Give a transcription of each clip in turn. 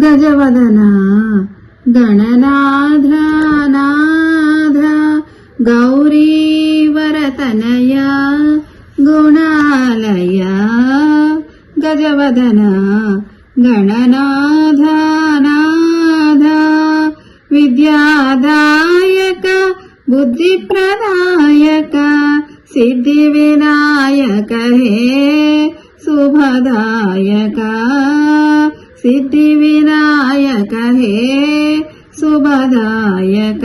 గజవదన గణనాథ నాథ గౌరీవరతనయ గుణాలయ గజవదన గణనాథ నాథ విద్యాదాయక బుద్ధిప్రదాయక సిద్ధి వినాయక హే శుభదాయక సిద్ధి వినాయక హే శుభదాయక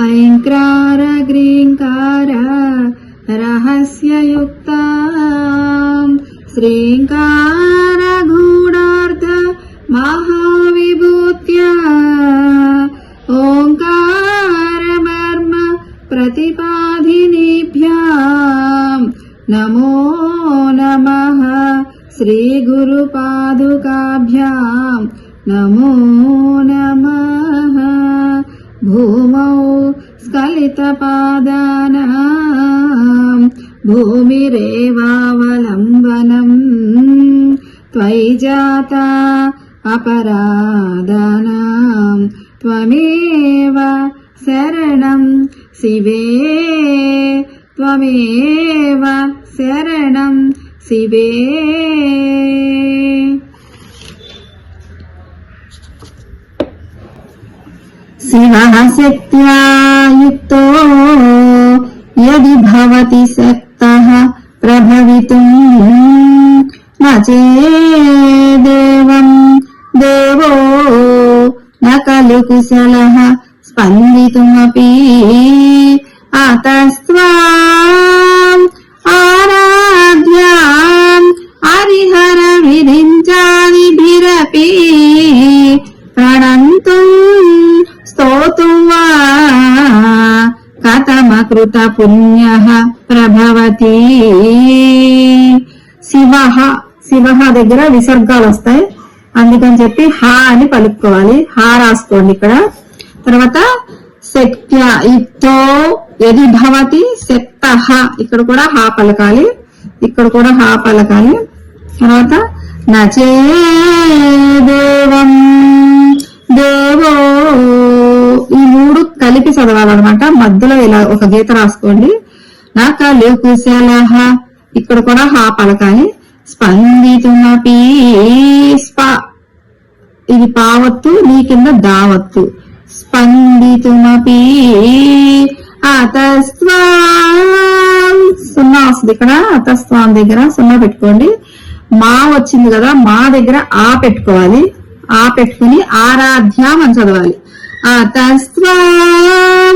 ఐంక్రార గ్రీంకార రహస్యయుక్త శ్రీంకార గూఢార్థ మహావిభూత్యా ఓంకార మర్మ ప్రతిపాదినిభ్యాం నమో నమః శ్రీ గురు పాదుకాభ్యాం నమో నమః భూమౌ స్ఖలిత పాదానాం భూమిరేవావలంబనం త్వయి జాత అపరాధానాం త్వమేవ శరణం శివే త్వమేవ శరణం శివే. శివః శక్త్యా యుక్తో యది భవతి శక్తః ప్రభవితుం న చేదేవం దేవో న ఖలు కుశలః స్పందితుమపి అతస్త్వాం ఆరాధ్యాం హరిహర విరించాదిభిరపి ప్రణంతుం స్తోతుం వా కథమకృత పుణ్యః ప్రభవతి. శివః దగ్గర విసర్గాలు వస్తాయి, అందుకని చెప్పి హా అని పలుకోవాలి. హా రాసుకోండి ఇక్కడ. తర్వాత శక్త్య యుక్తో యది భవతి శక్తః, ఇక్కడ కూడా హా పలకాలి, ఇక్కడ కూడా హా పలకాలి. తర్వాత నచేదేవం దేవో, ఈ మూడు కలిపి చదవాలన్నమాట. మధ్యలో ఇలా ఒక గీత రాసుకోండి. నా ఖలు కుశలః, ఇక్కడ కూడా హా పలకాలి. స్పందితుమపి, ఇది పావత్తు, నీ కింద దావత్తు. స్పందితుమపి అతస్త్వాం, సున్నా వస్తుంది ఇక్కడ. అతస్త్వాం దగ్గర సున్నా పెట్టుకోండి. మా వచ్చింది కదా, మా దగ్గర ఆ పెట్టుకోవాలి. ఆ పెట్టుకుని ఆరాధ్యాం అని చదవాలి. అతస్త్వాం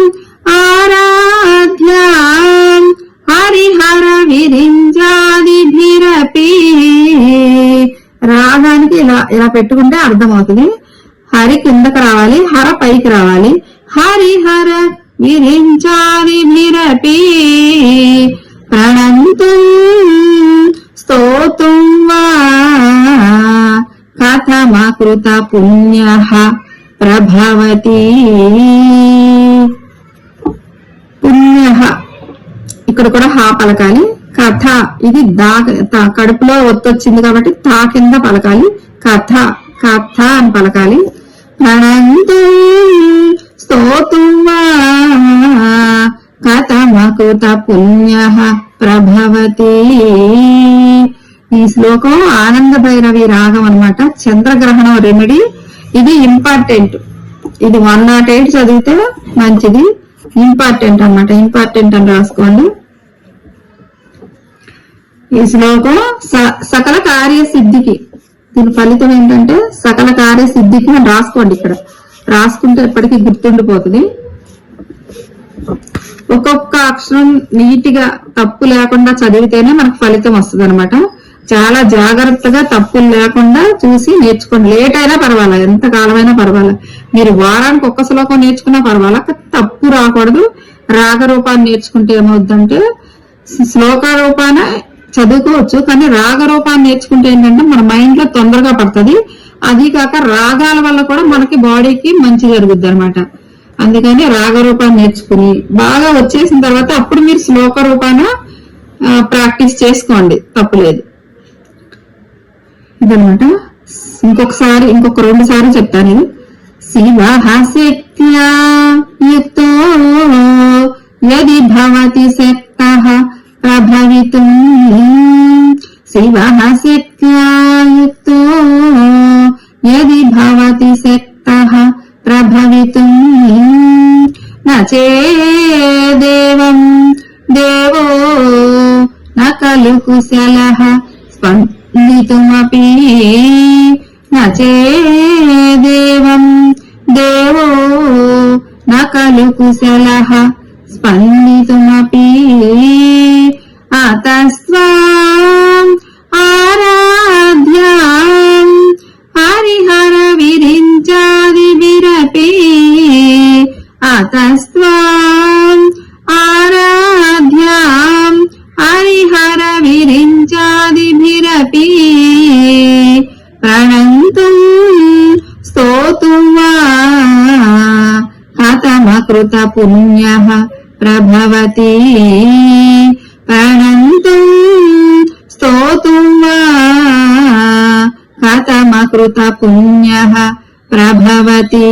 ఆరాధ్యాం హరిహర విరించాదిభిరపి. రాగానికి ఇలా పెట్టుకుంటే అర్థమవుతుంది. హరి కిందకి రావాలి, హర పైకి రావాలి. హరిహర విరించాదిభిరపి ప్రణంతుం స్తోతుం వా కథమకృత పుణ్యః ప్రభవతి. పుణ్యః ఇక్కడ కూడా హా పలకాలి. కథ, ఇది కడుపులో ఒత్తొచ్చింది కాబట్టి తా కింద పలకాలి. కథ కథ అని పలకాలి. ప్రణంతుం స్తోతుం వా కథమకృత పుణ్యః ప్రభవతి. ఈ శ్లోకం ఆనంద భైరవి రాగం అన్నమాట. చంద్రగ్రహణం రెమెడీ. ఇది ఇంపార్టెంట్. ఇది 108 చదివితే మంచిది. ఇంపార్టెంట్ అన్నమాట. ఇంపార్టెంట్ అని రాసుకోండి. ఈ శ్లోకం సకల కార్యసిద్ధికి, దీని ఫలితం ఏంటంటే సకల కార్యసిద్ధికి అని రాసుకోండి. ఇక్కడ రాసుకుంటే ఎప్పటికీ గుర్తుండిపోతుంది. ఒక్కొక్క అక్షరం నీట్ గా తప్పు లేకుండా చదివితేనే మనకు ఫలితం వస్తుంది అనమాట. చాలా జాగ్రత్తగా తప్పులు లేకుండా చూసి నేర్చుకోండి. లేట్ అయినా పర్వాలా, ఎంత కాలమైనా పర్వాలా. మీరు వారానికి ఒక్క శ్లోకం నేర్చుకున్నా పర్వాలా, తప్పు రాకూడదు. రాగరూపాన్ని నేర్చుకుంటే ఏమవుతుందంటే శ్లోక రూపాన చదువుకోవచ్చు, కానీ రాగరూపాన్ని నేర్చుకుంటే ఏంటంటే మన మైండ్ లో తొందరగా పడుతుంది. అది కాక రాగాల వల్ల కూడా మనకి బాడీకి మంచి జరుగుద్ది అనమాట. అందుకని రాగరూపాన్ని నేర్చుకుని బాగా వచ్చేసిన తర్వాత అప్పుడు మీరు శ్లోక రూపాన ప్రాక్టీస్ చేసుకోండి, తప్పులేదు. ఇదనమాట. ఇంకొక 2 సార్లు చెప్తాను ఇది. శివః శక్త్యా యుక్తో యది భవతి శక్తః ప్రభవితుం. శివః శక్త్యా యుక్తో యది భవతి శక్తః ప్రభవితుం. న చేదేవం దేవో న ఖలు కుశలః స్పందితుమపి. న చేదేవం దేవో న ఖలు కుశలః స్పందితుమపి. అతస్త్వాం ఆరాధ్యాం హరిహర విరించాదిభిరపి. అతస్త్వాం ఆరాధ్యాం హరిహర విరించాదిభిరపి. ప్రణంతుం స్తోతుం వా కథమకృత పుణ్యః ప్రభవతి. ప్రణంతుం స్తోతుం వా కథమకృత పుణ్యః ప్రభవతి.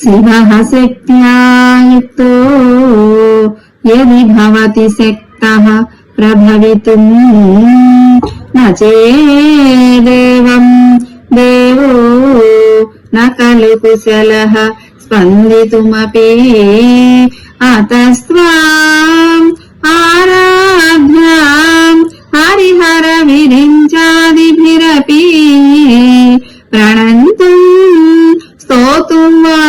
శివః శక్త్యా యుక్తో యది భవతి శక్తః ప్రభవితుం. న చేదేవం దేవో న ఖలు కుశలః స్పందితుమపి. అతస్త్వాం ఆరాధ్యాం హరిహర విరించాదిభిరపి. ప్రణంతుం స్తోతుం వా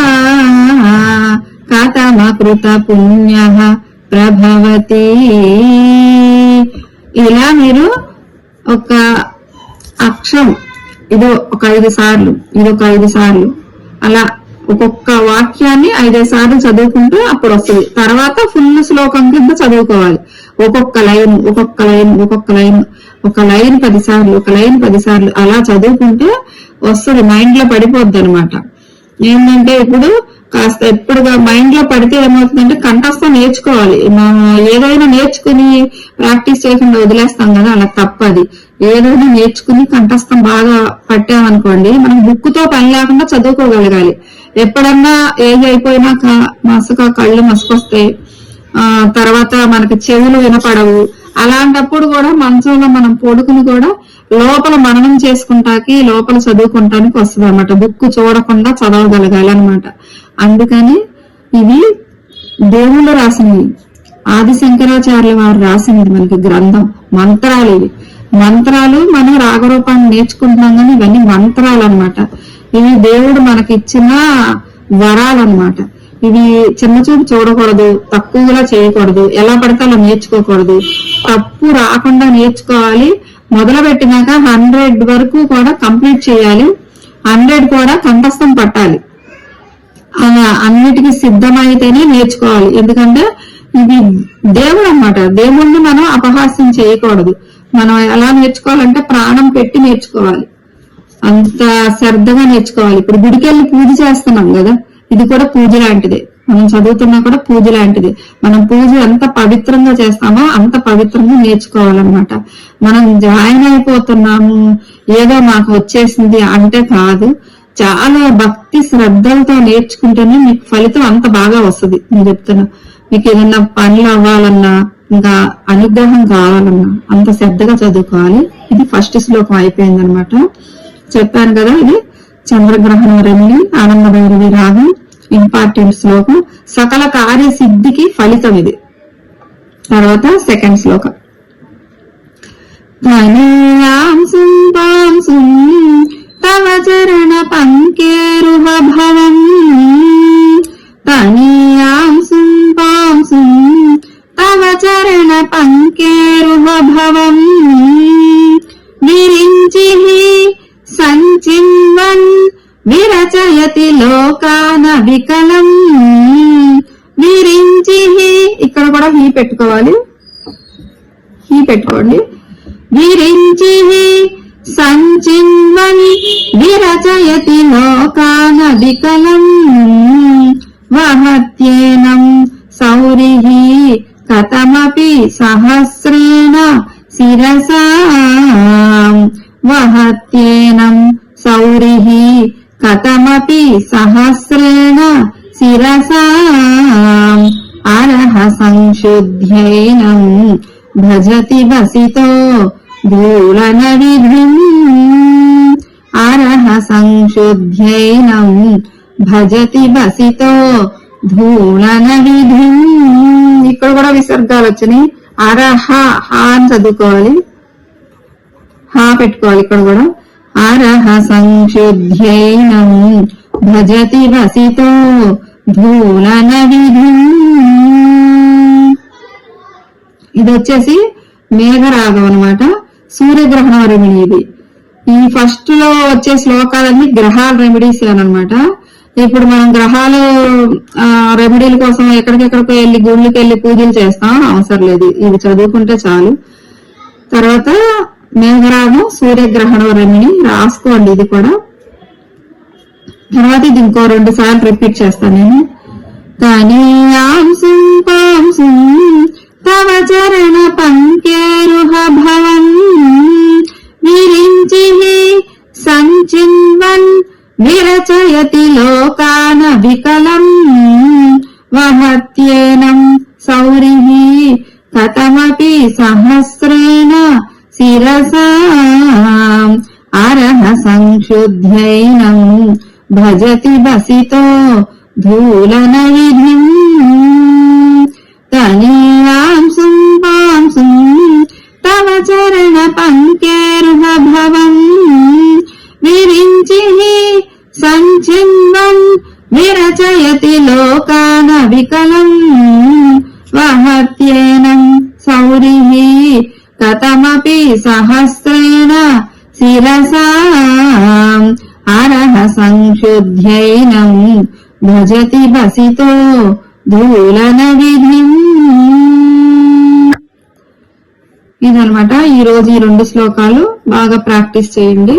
కథమకృత పుణ్యః ప్రభవతి. ఇలా మీరు ఒక అక్షరం ఇదో ఒక 5 సార్లు, ఇదొక 5 సార్లు, అలా ఒక్కొక్క వాక్యాన్ని 5 సార్లు చదువుకుంటూ అప్పుడు వస్తుంది. తర్వాత ఫుల్ శ్లోకం కింద చదువుకోవాలి. ఒక్కొక్క లైన్ ఒక్కొక్క లైన్ ఒక్కొక్క లైన్, ఒక లైన్ 10 సార్లు, ఒక లైన్ 10 సార్లు అలా చదువుకుంటే వస్తుంది. మైండ్ లో పడిపోద్ది అనమాట. ఏంటంటే ఇప్పుడు కాస్త ఎప్పుడుగా మైండ్ లో పడితే ఏమవుతుందంటే కంఠస్థం నేర్చుకోవాలి. మనం ఏదైనా నేర్చుకుని ప్రాక్టీస్ చేయకుండా వదిలేస్తాం కదా, అలా తప్పది. ఏదైనా నేర్చుకుని కంఠస్థం బాగా పట్టామనుకోండి, మనం బుక్ తో పని లేకుండా చదువుకోగలగాలి. ఎప్పుడన్నా ఏజ్ అయిపోయినాక కళ్ళు మసుకొస్తాయి, తర్వాత మనకి చెవులు వినపడవు. అలాంటప్పుడు కూడా మంచంలో మనం పడుకుని కూడా లోపల మననం చేసుకుంటాకి, లోపల చదువుకుంటానికి వస్తుంది అనమాట. బుక్ చూడకుండా చదవగలగాలి అనమాట. అందుకని ఇవి దేవుళ్ళు రాసినవి, ఆది శంకరాచార్యుల వారు రాసినది మనకి గ్రంథం. మంత్రాలు ఇవి. మంత్రాలు మనం రాగరూపాన్ని నేర్చుకుంటున్నాం కానీ ఇవన్నీ మంత్రాలు అనమాట. ఇవి దేవుడు మనకి ఇచ్చిన వరాలన్నమాట. ఇవి చిన్న చూపు చూడకూడదు, తక్కువగా చేయకూడదు, ఎలా పడితే అలా నేర్చుకోకూడదు, తప్పు రాకుండా నేర్చుకోవాలి. మొదలు పెట్టినాక 100 వరకు కూడా కంప్లీట్ చేయాలి. 100 కూడా కంఠస్థం పట్టాలి. అన్నిటికీ సిద్ధమైతేనే నేర్చుకోవాలి. ఎందుకంటే ఇది దేవుడు అన్నమాట. దేవుణ్ణి మనం అపహాస్యం చేయకూడదు. మనం ఎలా నేర్చుకోవాలంటే ప్రాణం పెట్టి నేర్చుకోవాలి, అంత శ్రద్ధగా నేర్చుకోవాలి. ఇప్పుడు గుడికెళ్ళి పూజ చేస్తున్నాం కదా, ఇది కూడా పూజ లాంటిదే. మనం చదువుతున్నా కూడా పూజ లాంటిది. మనం పూజ ఎంత పవిత్రంగా చేస్తామో అంత పవిత్రంగా నేర్చుకోవాలన్నమాట. మనం జాయిన్ అయిపోతున్నాము ఏదో మాకు వచ్చేసింది అంటే కాదు. చాలా భక్తి శ్రద్ధలతో నేర్చుకుంటేనే మీకు ఫలితం అంత బాగా వస్తుంది. నేను చెప్తున్నా, మీకు ఏదన్నా పనులు అవ్వాలన్నా, ఇంకా అనుగ్రహం కావాలన్నా అంత శ్రద్ధగా చదువుకోవాలి. ఇది ఫస్ట్ శ్లోకం అయిపోయింది అనమాట. చెప్పాను కదా, ఇది చంద్రగ్రహణం రెమిడి ఆనంద భైరవి రాగం ఇంపార్టెంట్ శ్లోకం. సకల కార్యసిద్ధికి ఫలితం ఇది. తర్వాత సెకండ్ శ్లోకం. ధనీయాంసుం పాంసుం తవ చరణ పంకేరుహ భవం. ధనీయాంసుం పాంసుం తవ చరణ పంకేరుహ భవం. విరించి సంచిన్వన్ విరచయతి లోకాన వికలం. విరించి, ఇక్కడ కూడా హీ పెట్టుకోవాలి, హీ పెట్టుకోండి. విరించి సంచిన్వన్ విరచయతి లోకాన వికలం. వహత్యేనం సౌరిః కథమపి సహస్రేణ శిరసా సహస్రేణ శిరసా అరహ సంశుద్ధ్యైనం భజతి వసితో ధూళన విధిం అరహ సంశుద్ధ్యైనం భజతి వసితో ధూళన విధిం. ఇక్కడ కూడా విసర్గాలు వచ్చినాయి. అరహ హా అని చదువుకోవాలి, హా పెట్టుకోవాలి ఇక్కడ కూడా. అరహ సంశుద్ధ్యైనం భజతి వసితో ధూళన విధిం. ఇది వచ్చేసి మేఘరాగం అన్నమాట, సూర్యగ్రహణం రెమెడీ. ఇది ఈ ఫస్ట్ లో వచ్చే శ్లోకాలన్నీ గ్రహాల రెమెడీస్ అనమాట. ఇప్పుడు మనం గ్రహాలు రెమెడీల కోసం ఎక్కడికెక్కడికో వెళ్ళి గుళ్ళకి వెళ్ళి పూజలు చేస్తాం, అవసరం లేదు, ఇవి చదువుకుంటే చాలు. తర్వాత మేఘరాగం సూర్యగ్రహణం రెమెడీ రాసుకోండి ఇది కూడా. తర్వాత ఇది ఇంకో 2 సార్లు రిపీట్ చేస్తాను నేను. తనీయాంసుం పాంసుం తవ చరణ పంకేరుహ భవన్ విరించి సంచిన్వన్ విరచయతి లోకాన వికలం వహత్యేనం సౌరిః కథమపి సహస్రేణ శిరసా అరహ సంశుద్ధ్యైనం భజతి వసితో ధూళన విధిం. తనీయాంసుం పాంసుం తవ చరణ పంకేరుహ భవన్ విరించి సంచిన్వన్ విరచయతి లోకాన వికలం వహత్యేనం సౌరిః కథమపి సహస్రేణ శిరసా అరహ సంశుద్ధ్యైనం భజతి వసితో ధూళన విధిం. ఇదనమాట ఈ రోజు ఈ 2 శ్లోకాలు బాగా ప్రాక్టీస్ చేయండి.